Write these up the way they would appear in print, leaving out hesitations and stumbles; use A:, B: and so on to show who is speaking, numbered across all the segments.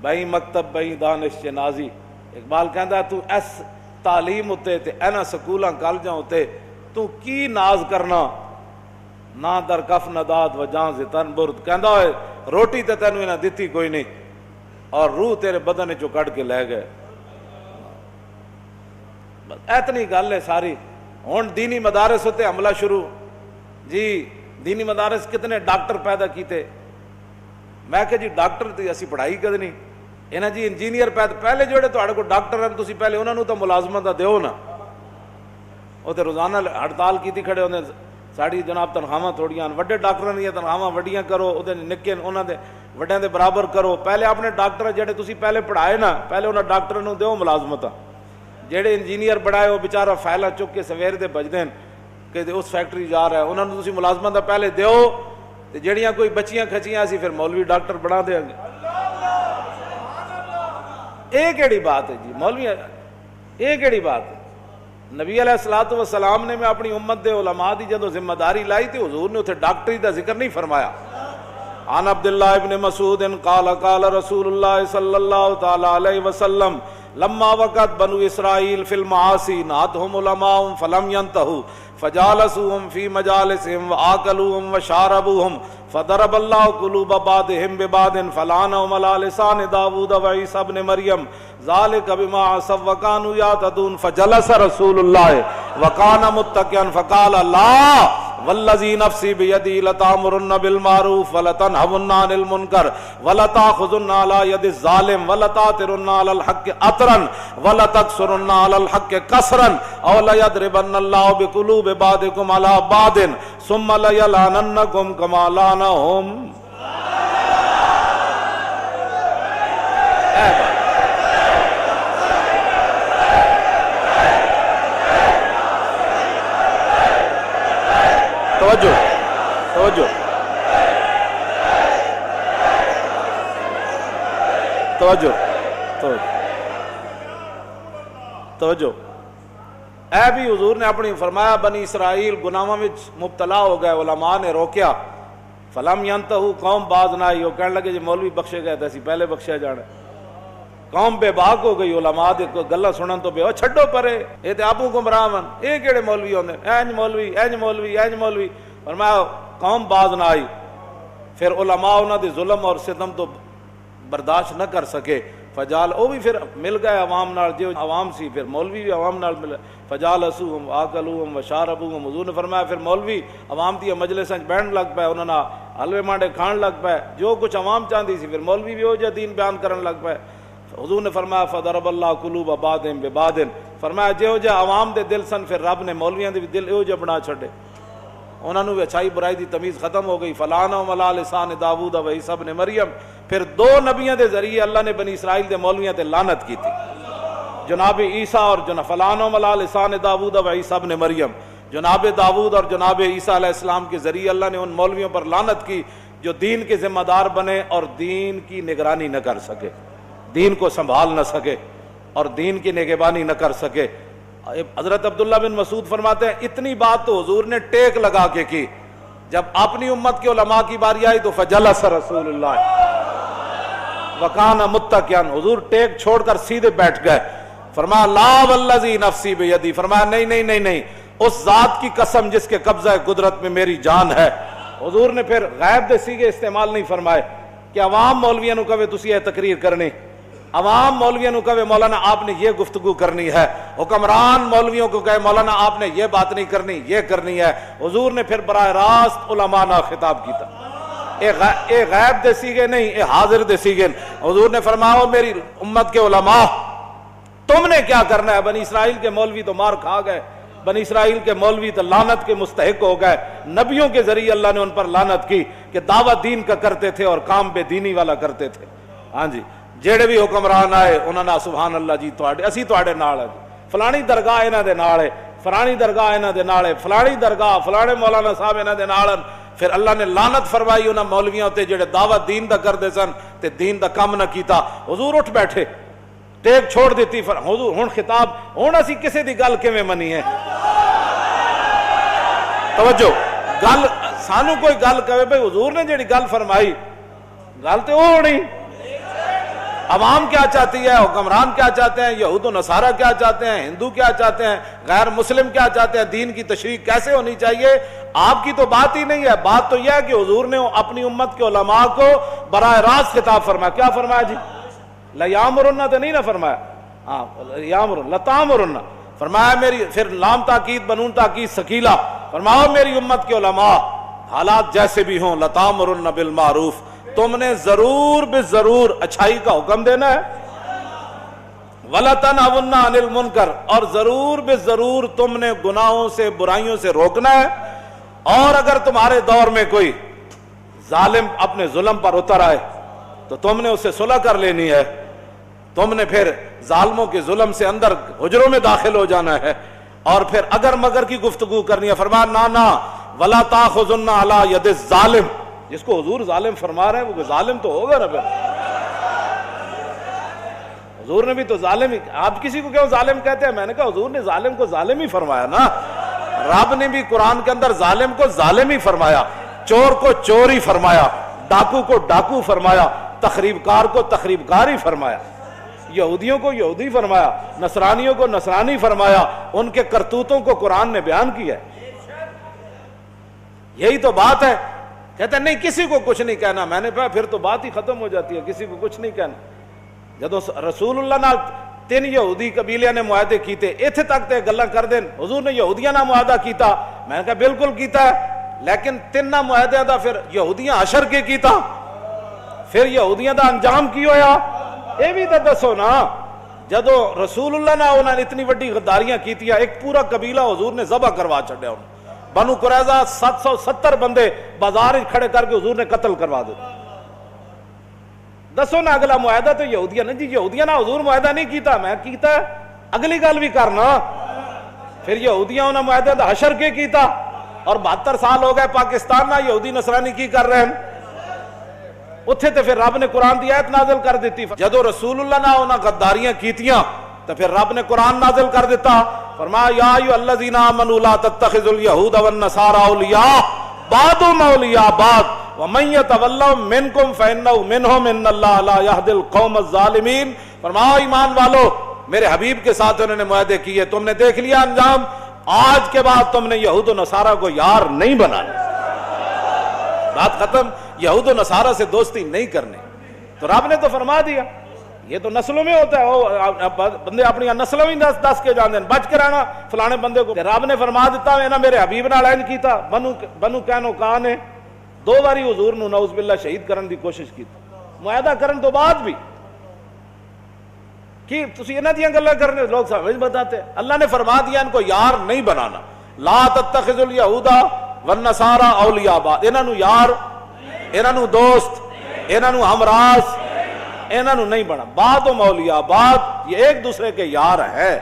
A: بھائی مکتب بھائی دانش نازی. اقبال کہندا تو اس تعلیم اتے تے اینا سکولاں کالجاں اتے تو کی ناز کرنا نہ در کف نداد و جان سے تن برد. کہندا ہوئے روٹی تے تینوں انہاں دتی کوئی نہیں اور روح تیرے بدن چوں کٹ کے لے گئے. اتنی گل ہے ساری. ہن دینی مدارس ہوتے حملہ شروع. جی دینی مدارس کتنے ڈاکٹر پیدا کیتے. میں کہ جی ڈاکٹر تے اسی پڑھائی کدنی انہاں جی انجینئر پیدا. پہلے جوڑے تہاڈے کو ڈاکٹر ہیں تسی پہلے انہاں نوں تو ملازمت دیو نا. وہ تے روزانہ ہڑتال کیتی کھڑے ہوندے ساڑی جناب تنخواہاں تھوڑیاں وڈے ڈاکٹراں دی تنخواہاں وڈیاں کرو او دے نکے انہاں دے وڈیاں دے برابر کرو. پہلے اپنے ڈاکٹر جڑے تسی پہلے پڑھائے نا پہلے انہاں ڈاکٹراں نوں دیو ملازمتاں. جڑے انجینئر بڑھائے وہ بیچارہ فائلاں چک کے سویر دے بجدے کہ اس فیکٹری جا رہا ہے انہاں نوں تسی ملازمتاں پہلے دیو تے جڑیاں کوئی بچیاں کھچیاں اسی پھر مولوی ڈاکٹر بنا دیں گے. یہ کیڑی بات ہے جی مولوی یہ کیڑی بات ہے. نبی علیہ الصلوۃ والسلام نے میں اپنی امت دے علماء دی جدوں ذمہ داری لائی تھی حضور نے اتنے ڈاکٹری دا ذکر نہیں فرمایا. عن عبداللہ ابن مسعود قال قال رسول اللہ صلی اللہ تعالی علیہ وسلم لما وقت بنو اسرائیل فی المعاصی نہتهم علماء فلم ينتهوا فجالسوهم في مجالسهم وآكلوهم وشاربوهم فضرب الله قلوب بعضهم ببعض فلعنهم على لسان داود وعيسى ابن مريم ذلك بما عصوا وكانوا يعتدون فجلس رسول الله وكان متكئا فقال لا والذي نفسي بيدي لتأمرن بالمعروف ولتنهون عن المنكر ولتأخذن على يد الظالم ولتأثرن على الحق أثرا ولتكسرن على الحق كسرا أو ليضربن الله بقلوب بعضكم على بعض ثم ليلعننكم كما لعنهم. توجہ توجہ توجہ توجہ. اے بھی حضور نے اپنی فرمایا بنی اسرائیل گناہاں وچ مبتلا ہو گئے علماء نے روکیا فلم ینتہو قوم باز نہ آئی. وہ کہنے لگے جی مولوی بخشے گئے تھے پہلے بخشیا جانا. قوم بے باک ہو گئی علماء دے گلاں سنن تو بے چھڈو پرے اے تے آپو گمراہ من اے کیڑے مولوی ہوندے اینج مولوی اینج مولوی اینج مولوی. فرمایا قوم باز نہ آئی. پھر علماء انہاں دے ظلم اور ستم تو برداشت نہ کر سکے. فجال او بھی پھر مل گئے عوام نال جو عوام سی پھر مولوی بھی عوام نال ملے. فجالسوہم آکلوہم وشاربوہم. حضور نے فرمایا پھر مولوی عوام دی مجلساں بیٹھن لگ پے انہاں نا حلوے مانڈے کھان لگ پے جو کچھ عوام چاہندی سی پھر مولوی بھی ہو جا دین بیان کرن لگ پے. حضور نے فرمایا فضرب اللہ قلوب بعضهم ببعض. فرمایا جو جا عوام دے دل سن پھر رب نے مولویاں دے دل ایو جا بنا چھڈے انہاں نوں اچھائی برائی دی تمیز ختم ہو گئی. فلعنہم علی لسان داؤد و عیسی ابن مریم. پھر دو نبیوں دے ذریعے اللہ نے بنی اسرائیل دے مولویاں تے لعنت کی تھی جناب عیسیٰ اور فلعنہم علی لسان داؤد و عیسی ابن مریم. جناب داؤد اور جناب عیسیٰ علیہ السلام کے ذریعے اللہ نے ان مولویوں پر لعنت کی جو دین کے ذمہ دار بنے اور دین کی نگرانی نہ کر سکے دین کو سنبھال نہ سکے اور دین کی نگہبانی نہ کر سکے. حضرت عبداللہ بن مسعود فرماتے ہیں اتنی بات تو حضور نے ٹیک لگا کے کی. جب اپنی امت کے علماء کی باری آئی تو فجلس رسول اللہ وکان متکئا. حضور ٹیک چھوڑ کر سیدھے بیٹھ گئے. فرمایا لا والذی نفسی بیدی. فرمایا نہیں نہیں نہیں نہیں اس ذات کی قسم جس کے قبضہ قدرت میں میری جان ہے. حضور نے پھر غیب دے سیگے استعمال نہیں فرمائے کہ عوام مولویاں نو کہے تسی یہ تقریر کرنی عوام مولویوں کو کہے مولانا آپ نے یہ گفتگو کرنی ہے حکمران مولویوں کو کہے مولانا آپ نے یہ بات نہیں کرنی یہ کرنی ہے. حضور نے پھر براہ راست علماء نہ خطاب کیتا. اے غیب دے سیگے نہیں اے حاضر دے سیگے. حضور نے فرمایا میری امت کے علماء تم نے کیا کرنا ہے. بنی اسرائیل کے مولوی تو مار کھا گئے بنی اسرائیل کے مولوی تو لعنت کے مستحق ہو گئے. نبیوں کے ذریعے اللہ نے ان پر لعنت کی کہ دعوت دین کا کرتے تھے اور کام بے دینی والا کرتے تھے. ہاں جی جیڑے بھی حکمران آئے انہوں نے سبحان اللہ جی اسی تواڈے نال ہے فلانی درگاہ انہاں دے نال ہے فلانی درگاہ انہاں دے نال ہے فلانی درگاہ فلانے مولانا صاحب انہاں دے نال. پھر اللہ نے لعنت فرمائی انہاں مولویاں تے جڑے دعوت دین دا کردے سن تے دین دا کم نہ کیتا. حضور اٹھ بیٹھے ٹیک چھوڑ دیتی. حضور ہن خطاب ہن اسی کسے دی گل کیویں منی ہے. توجہ گل سانو کوئی گل کہے بھئی حضور نے جڑی گل فرمائی گل تے او ہونی عوام کیا چاہتی ہے، حکمران کیا چاہتے ہیں، یہود و نصارہ کیا چاہتے ہیں، ہندو کیا چاہتے ہیں، غیر مسلم کیا چاہتے ہیں، دین کی تشریح کیسے ہونی چاہیے، آپ کی تو بات ہی نہیں ہے۔ بات تو یہ ہے کہ حضور نے اپنی امت کے علماء کو براہ راست خطاب فرمایا۔ کیا فرمایا جی؟ لیامرن تو نہیں نہ فرمایا، ہاں یامرن لتامرن فرمایا میری، پھر لام تاکید بنون تاکید ثقیلہ، فرماؤ میری امت کے علماء حالات جیسے بھی ہوں لتامرن بالمعروف، تم نے ضرور بے ضرور اچھائی کا حکم دینا ہے، وَلَتَنْهَوْنَ عَنِ الْمُنْكَرِ، اور ضرور بے ضرور تم نے گناہوں سے برائیوں سے روکنا ہے۔ اور اگر تمہارے دور میں کوئی ظالم اپنے ظلم پر اتر آئے تو تم نے اس سے صلح کر لینی ہے، تم نے پھر ظالموں کے ظلم سے اندر حجروں میں داخل ہو جانا ہے، اور پھر اگر مگر کی گفتگو کرنی ہے، فرمایا نا وَلَا تَأْخُذُنَّ عَلَى يَدِ الظَّالِمِ، جس کو حضور ظالم فرما رہے ہیں وہ ظالم تو ہوگا نا پھر، حضور نے بھی تو ظالم ہی، آپ کسی کو کیوں ظالم کہتے ہیں؟ میں نے کہا حضور نے ظالم کو ظالم ہی فرمایا نا، رب نے بھی قرآن کے اندر ظالم کو ظالم ہی فرمایا، چور کو چور ہی فرمایا، ڈاکو کو ڈاکو فرمایا، تخریب کار کو تخریب کار ہی فرمایا، یہودیوں کو یہودی فرمایا، نصرانیوں کو نصرانی فرمایا، ان کے کرتوتوں کو قرآن نے بیان کیا ہے۔ یہی تو بات ہے۔ کہتے ہیں نہیں کسی کو کچھ نہیں کہنا، میں نے کہا پھر تو بات ہی ختم ہو جاتی ہے، کسی کو کچھ نہیں کہنا۔ جدو رسول اللہ نال 3 یہودی قبیلیاں نے معاہدے کیتے، اتنے تک تے گلاں کر دین، حضور نے یہودیاں نہ معاہدہ کیتا، میں نے کہا بالکل کیتا ہے، لیکن 3 معاہدے دا پھر یہودیاں حشر کے کیتا، پھر یہودیاں دا انجام کی ہویا، اے بھی تو دسو نا۔ جدو رسول اللہ نے انہوں نے اتنی وڈی غداریاں کیتیاں، ایک پورا قبیلہ حضور نے ذبح کروا چھڑیا، بنو قریظہ 770 بندے بازار کھڑے کر کے حضور نے قتل کروا دے۔ دسو نا اگلا معاہدہ تو یہودیاں نے، جی یہودیاں نا حضور معاہدہ نہیں کیتا، میں کیتا ہے، اگلی گل بھی کرنا۔ پھر یہودیاں انہوں نے معاہدہ دا حشر کے کیتا، اور 72 سال ہو گئے پاکستان نہ یہودی نصرانی کی کر رہے ہیں، اتھے تے پھر رب نے قرآن دی آیت نازل کر دیتی۔ جدو رسول اللہ نے انہاں غداریاں کیتیاں تو پھر رب نے قرآن نازل کر دیتا، فرمایا یا ایھا الذین آمنوا لا تتخذوا اليہود والنصارى اولیاء بعضهم اولیاء بعض ومن یتولہم منکم فانہ منہم ان اللہ لا یہدی القوم الظالمین۔ فرمایا ایمان والو، میرے حبیب کے ساتھ انہوں نے معاہدے کیے، تم نے دیکھ لیا انجام، آج کے بعد تم نے یہود و نصارہ کو یار نہیں بنانا، بات ختم، یہود و نصارہ سے دوستی نہیں کرنی۔ تو رب نے تو فرما دیا، یہ تو نسلوں میں ہوتا ہے، بندے اپنی نسلوں ہی دس کے جاندے ہیں، بچ کے رہنا فلانے بندے کو۔ رب نے فرما دیتا ہے نا میرے حبیب نال اینج کیتا، بنو قینوقاع نے 2 باری حضور نو نعوذ باللہ شہید کرن دی کوشش کی، معاہدہ کرن تو بعد بھی کہ تسی انہاں دیاں گلاں کرنے لوگ سمجھ بتاتے، اللہ نے فرما دیا ان کو یار نہیں بنانا، لا تتخذوا اليہود والنصارى اولیاء بعض، انہاں نو یار، انہاں نو دوست، انہاں نو ہمراز، انہاں نو نہیں بنا، بعض اولیاء بعض، یہ ایک دوسرے کے یار ہے۔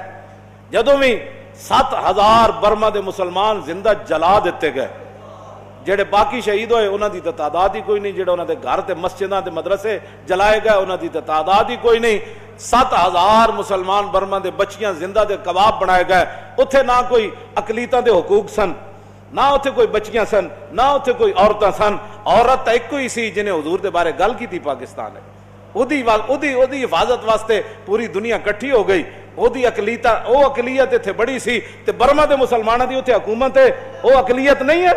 A: جدوں بھی 7000 برما دے مسلمان زندہ جلا دیتے گئے، جڑے باقی شہید ہوئے انہاں دی تعداد ہی کوئی نہیں، جڑے انہاں دے گھر تے مسجداں تے مدرسے جلائے گئے انہاں دی تعداد ہی کوئی نہیں، 7000 مسلمان برما دے بچیاں زندہ دے کباب بنائے گئے، اتھے نہ کوئی اقلیتاں دے حقوق سن، نہ اتھے کوئی بچیاں سن، نہ اتھے کوئی عورتاں سن، عورت ایک کوئی سی جنہیں حضور دے بارے گل کی تھی پاکستان ہے، اودی حفاظت واسطے پوری دنیا کٹھی ہو گئی، اودی اقلیت اتھے بڑی سی، تے برما دے مسلمانوں دی اتھے حکومت ہے، وہ اقلیت نہیں ہے،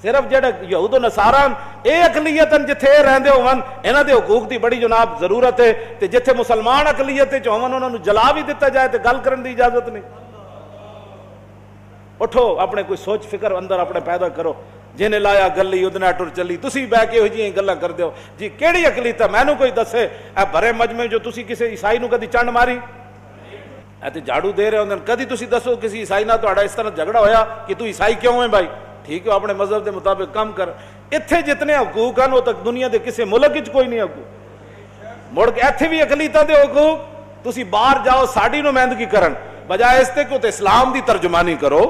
A: صرف جڑے یہود و نصارہ اے اقلیت جتھے رہندے ہون انہاں دے حقوق دی بڑی جناب ضرورت ہے، تے جتھے مسلمان اقلیت وچ ہون انہاں نوں جلا بھی دتا جائے تے گل کرن دی اجازت نہیں۔ اٹھو اپنے کوئی سوچ فکر اندر اپنے پیدا کرو، جنہیں لایا گلی ادنا ٹر چلی، تسی بہ کے ہو جی گلاں کر دیو جی کیڑی اقلیت ہے، مینوں کوئی دسے اے بھرے مجمع جو تسی کسی عیسائی نوں کدی چنڈ ماری، اے تے جھاڑو دے رہے ہوندے، کدی تسی دسو کسی عیسائی نال تہاڈا اس طرح جھگڑا ہویا کہ تو عیسائی کیوں ہے بھائی، ٹھیک ہے اپنے مذہب دے مطابق کام کر، اتھے جتنے حقوق ہیں وہ تک دنیا دے کسی ملک وچ کوئی نہیں حقوق، مڑ کے ایتھے بھی اقلیتاں دے حقوق، تسی باہر جاؤ ساڈی نمائندگی کرن بجائے اس تے کہ تے اسلام دی ترجمانی کرو،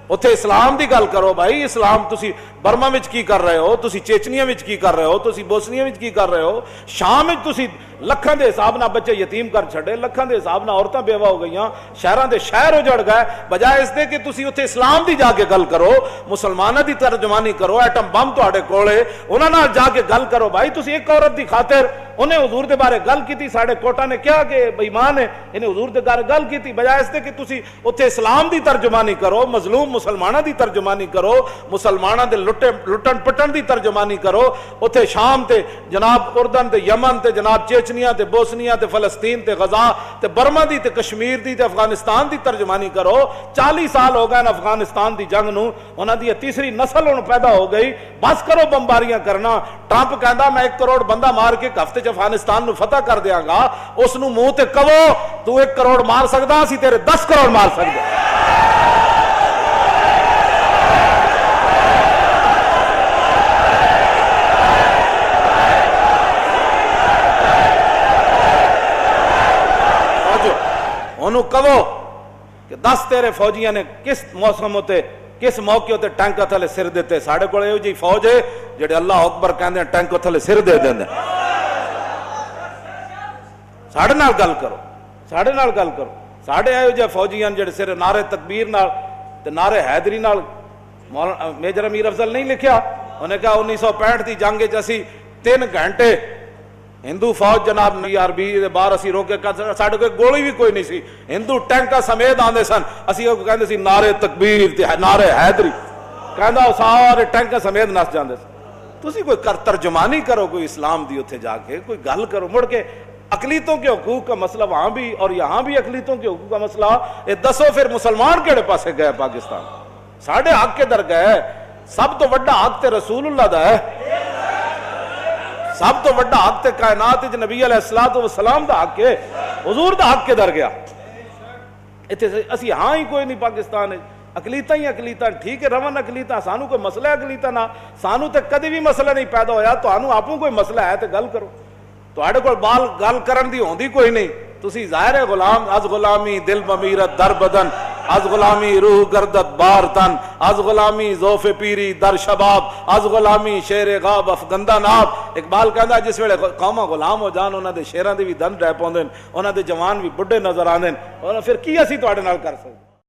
A: اتھے اسلام دی گل کرو، بھائی اسلام تسی برما وچ کی کر رہے ہو، تسی چیچنیا وچ کی کر رہے ہو، تسی بوسنیا وچ کی کر رہے ہو، شام وچ تسی ਲੱਖਾਂ ਦੇ ਹਿਸਾਬ ਨਾਲ ਬੱਚੇ ਯਤੀਮ ਕਰ ਛੱਡੇ, ਲੱਖਾਂ ਦੇ ਹਿਸਾਬ ਨਾਲ ਔਰਤਾਂ ਬੇਵਾ ਹੋ ਗਈਆਂ, ਸ਼ਹਿਰਾਂ ਦੇ ਸ਼ਹਿਰ ਉਜੜ ਗਏ, ਬਜਾਏ ਇਸ ਦੇ ਕਿ ਤੁਸੀਂ ਉੱਥੇ ਇਸਲਾਮ ਦੀ ਜਾ ਕੇ ਗੱਲ ਕਰੋ, ਮੁਸਲਮਾਨਾਂ ਦੀ ਤਰਜਮਾਨੀ ਕਰੋ, ਐਟਮ ਬੰਬ ਤੁਹਾਡੇ ਕੋਲੇ, ਉਹਨਾਂ ਨਾਲ ਜਾ ਕੇ ਗੱਲ ਕਰੋ। ਭਾਈ ਤੁਸੀਂ ਇੱਕ ਔਰਤ ਦੀ ਖਾਤਰ انہیں حضور دے بارے گل کی تھی، ساڑھے کوٹا نے کیا کہ بیمان ہے، انہیں حضور دے بارے گل کی تھی، بجائے اس دے کہ تسی اتھے اسلام دی ترجمانی کرو، مظلوم مسلمانہ دی ترجمانی کرو، مسلمانہ دے لٹن پٹن دی ترجمانی کرو، اتھے شام تے جناب اردن تے یمن تے جناب چیچنیا تے بوسنیا تے فلسطین تے غزہ تے برما دی تے کشمیر دی تے افغانستان دی ترجمانی کرو۔ 40 سال ہو گئے نا افغانستان دی جنگ نو، انہاں دی تیسری نسل ان پیدا ہو گئی، بس کرو بمباریاں کرنا۔ ٹرمپ کہندا میں 1 کروڑ بندہ مار کے ہفتے افغانستان نو فتح کر دیاں گا، اس نو منہ تے کہو تو 1 کروڑ مار سکدا، اسی تیرے 10 کروڑ مار سکدے۔ انہوں کہو کہ 10 تیرے فوجیاں نے کس موسم ہوتے کس موقع ہوتے ٹینک تھلے سر دیتے، ساڑھے کو ایو جی فوج ہے جڑے اللہ اکبر کہندے ہیں ٹینک تھلے سر دے دیندے، ساڑھے نال گل کرو، ساڑھے نال گل کرو۔ ساڑھے ایو جی فوجیاں جڑے سر نعرے تکبیر نال تے نعرے حیدری نال، میجر امیر افضل نہیں لکھیا، انہیں کہا 1965 دی جنگ وچ اسی 3 گھنٹے ہندو فوج جناب عربی دے باہر اسی روکے، ساڑھے کوئی گولی بھی کوئی نہیں سی، ہندو ٹینکا سمیت آندے سن، اسی کہندے سی نعرے تکبیر تے نعرے حیدری، کہندا سارے ٹینکا سمیت نس جاندے سن۔ تسی کوئی ترجمانی کرو کوئی اسلام دی اتھے جا کے، کوئی گل کرو۔ مڑ کے اقلیتوں کے حقوق کا مسئلہ وہاں بھی اور یہاں بھی اقلیتوں کے حقوق کا مسئلہ، یہ دسو پھر مسلمان کیڑے پاسے گئے پاکستان؟ ساڑھے حق کے در گئے، سب تو وڈا حق تے رسول اللہ دا ہے، سب تو وڈا حق تے کائنات وچ نبی علیہ السلام دا حق ہے، حضور دا حق کے در گیا۔ اتنے اسی ہاں ہی کوئی نہیں پاکستان ہے، اقلیتاں ہی اقلیتاں، ٹھیک ہے رون اقلیتاں، سانو کوئی مسئلہ ہے اقلیتاں نہ، سانو تے کدی بھی مسئلہ نہیں پیدا ہویا، تو آنو آپوں کوئی مسئلہ ہے تے گل کرو، تو آڑے کو بال گل کرن دی ہوندی کوئی نہیں۔ تسی ظاہر ہے غلام، از غلامی دل بمیرت در بدن، از غلامی روح گردت بار تن، از غلامی ذوف پیری در شباب، از غلامی شیر غاب افغندہ ناب۔ اقبال کہندا جس ویلے قوماں غلام ہو جان، انہاں دے شیراں دے بھی دن رہ پوندے، انہاں دے جوان بھی بڈھے نظر آندے، اور پھر کی اسی تواڈے نال کر سکدے؟